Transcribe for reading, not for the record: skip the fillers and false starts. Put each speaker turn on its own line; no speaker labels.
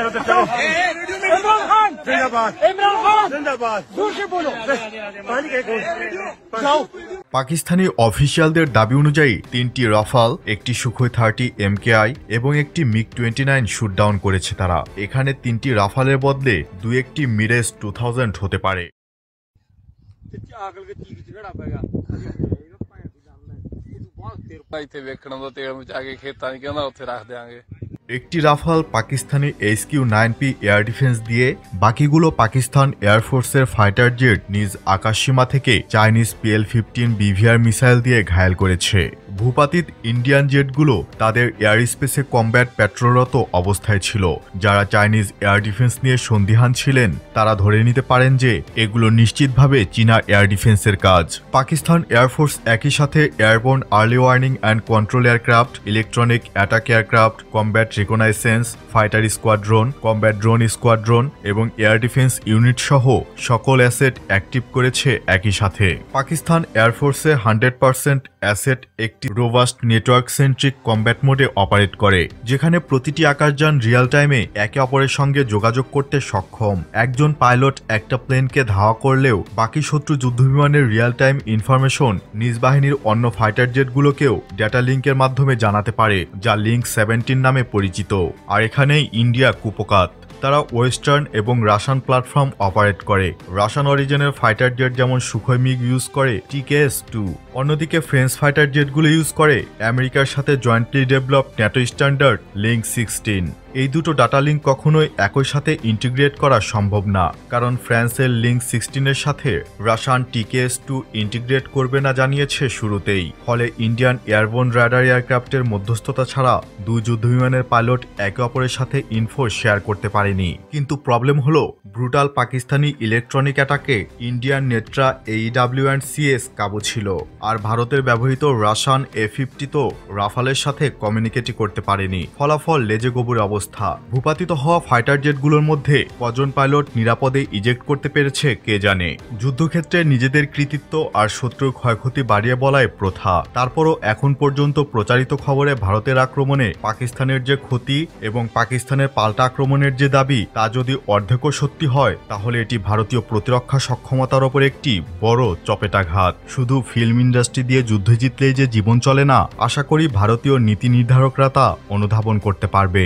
इमरान खान जिंदाबाद, इमरान खान जिंदाबाद, जोर से बोलो।
পাকিস্তানি অফিসিয়ালদের দাবি অনুযায়ী 3টি রাফাল, একটি সুখোই 30 MKI এবং একটি MiG-29 শুটডাউন করেছে তারা। এখানে 3টি রাফালের বদলে 2-1টি মিরেজ 2000 হতে পারে। একটি Rafale Pakistani HQ-9P air defence দিয়ে, বাকিগুলো পাকিস্তান এয়ারফোর্সের ফাইটার জেট নিজ আকাশসীমা থেকে চাইনিজ PL-15 BVR মিসাইল দিয়ে ঘায়েল করেছে। ভূপাতিত ইন্ডিয়ান জেটগুলো তাদের এয়ার স্পেসে কমব্যাট পেট্রোলরত অবস্থায় ছিল। যারা চাইনিজ এয়ার ডিফেন্স নিয়ে সন্দিহান ছিলেন তারা ধরে নিতে পারেন যে এগুলো নিশ্চিতভাবে চীনা এয়ার ডিফেন্সের কাজ। পাকিস্তান এয়ারফোর্স একই সাথে airborne early warning and control aircraft, electronic attack aircraft, combat রিকনাইসেন্স, fighter squadron, combat drone squadron এবং এয়ার ডিফেন্স ইউনিট সহ সকল অ্যাসেট অ্যাক্টিভ করেছে একই সাথে। পাকিস্তান এয়ারফোর্সে 100% অ্যাসেট একটি রোবাস্ট নেটওয়ার্ক সেন্ট্রিক কমব্যাট মোডে অপারেট করে, যেখানে প্রতিটি আকাশযান রিয়েল টাইমে একে অপরের সঙ্গে যোগাযোগ করতে সক্ষম। একজন পাইলট একটা প্লেনকে ধাওয়া করলেও বাকি শত্রু যুদ্ধবিমানের রিয়েল টাইম ইনফরমেশন নিজ বাহিনীর অন্য ফাইটার জেটগুলোকেও ডেটা লিঙ্কের মাধ্যমে জানাতে পারে, যা লিঙ্ক 17 নামে পরিচিত। আর এখানেই ইন্ডিয়া কুপকাত। তারা ওয়েস্টার্ন এবং রাশিয়ান প্ল্যাটফর্ম অপারেট করে। রাশিয়ান অরিজিনের ফাইটার জেট যেমন সুখোই মিগ ইউজ করে TKS-2, অন্যদিকে ফ্রেঞ্চ ফাইটার জেটগুলো ইউজ করে আমেরিকার সাথে jointly develop NATO standard link 16। এই দুটো ডাটা লিঙ্ক কখনোই একই সাথে ইন্টিগ্রেট করা সম্ভব না, কারণ ফ্রান্সের লিঙ্ক 16-এর সাথে রাশিয়ান TKS-2 ইন্টিগ্রেট করবে না জানিয়েছে শুরুতেই। ফলে ইন্ডিয়ান এয়ারবোর্ন রাডার এয়ারক্রাফটের মধ্যস্থতা ছাড়া দুই যুদ্ধবিমানের পাইলট একে অপরের সাথে ইনফো শেয়ার করতে পারেনি। কিন্তু প্রবলেম হলো ব্রুটাল পাকিস্তানি ইলেকট্রনিক অ্যাটাকে ইন্ডিয়ান নেট্রা AEW&CS কাবু ছিল, আর ভারতের ব্যবহৃত রাশিয়ান A-50 তো রাফালের সাথে কমিউনিকেটই করতে পারেনি। ফলাফল লেজে গোবরে অবস্থা। ভূপাতিত হওয়া ফাইটার জেটগুলোর মধ্যে কজন পাইলট নিরাপদে ইজেক্ট করতে পেরেছে কে জানে। যুদ্ধক্ষেত্রে নিজেদের কৃতিত্ব আর শত্রুর ক্ষয়ক্ষতি বাড়িয়ে বলায় প্রথা। তারপরও এখন পর্যন্ত প্রচারিত খবরে ভারতের আক্রমণে পাকিস্তানের যে ক্ষতি এবং পাকিস্তানের পাল্টা আক্রমণের যে দাবি, তা যদি অর্ধেকও সত্যি হয় তাহলে এটি ভারতীয় প্রতিরক্ষা সক্ষমতার ওপর একটি বড় চপেটাঘাত। শুধু ফিল্ম ইন্ডাস্ট্রি দিয়ে যুদ্ধ জিতলেই যে জীবন চলে না, আশা করি ভারতীয় নীতি নির্ধারকরা তা অনুধাবন করতে পারবে।